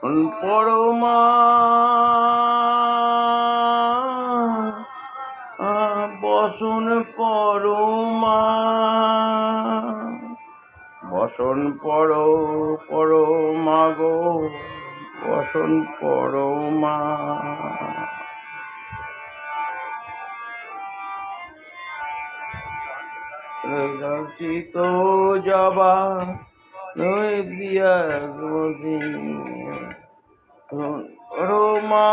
পরমা বসন পরমা বসন পরমা গো বসন পরমা চিত জবা নয় দিয়া পরমা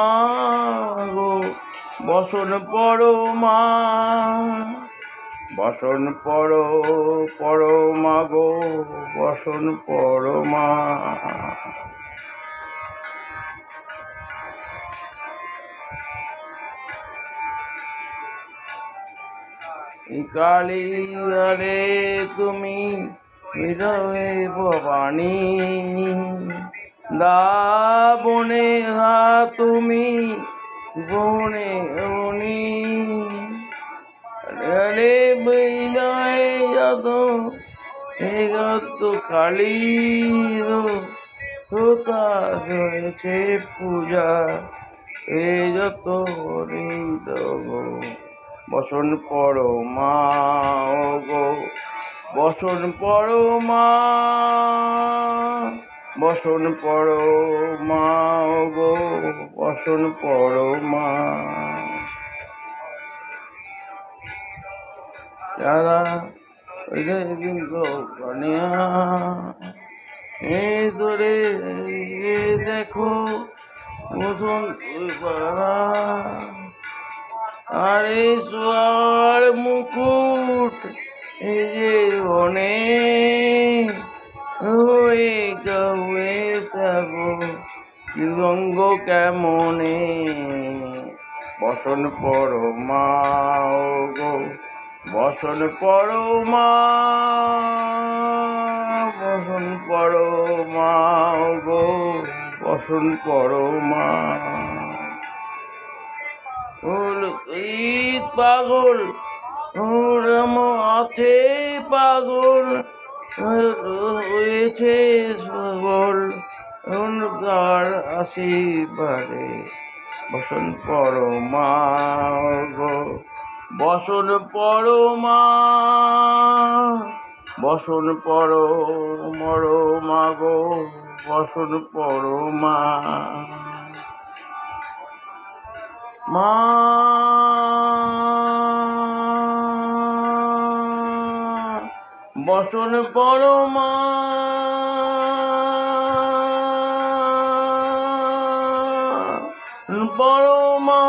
গো বসন পরমা বসন পরমা গো বসন পরমা কালী রে তুমি হৃদয়ে ভবানী বনে হা তুমি বনে অনি রে বিনয় যত যত কালী হোতা হয়েছে পূজা এ যত হৃদয় বসন পরমা গো বসন পরমা বসন পরমা গো বসন পরমা যারা এই ধরে দেখো বসন আরে সোয়ার মুকুট এই যে অনেক হয়ে গায়ে থাকো রঙ্গ কেমনে বসন পরমা গো বসন পরমা বসন পরমা গো বসন পরমা পাগল ওরম আছে পাগল হয়েছে সগল গার আসিবারে বসন পরমা গো বসন পরমা বসন পরমা গো বসন পরমা মা বসন পরমা পরমা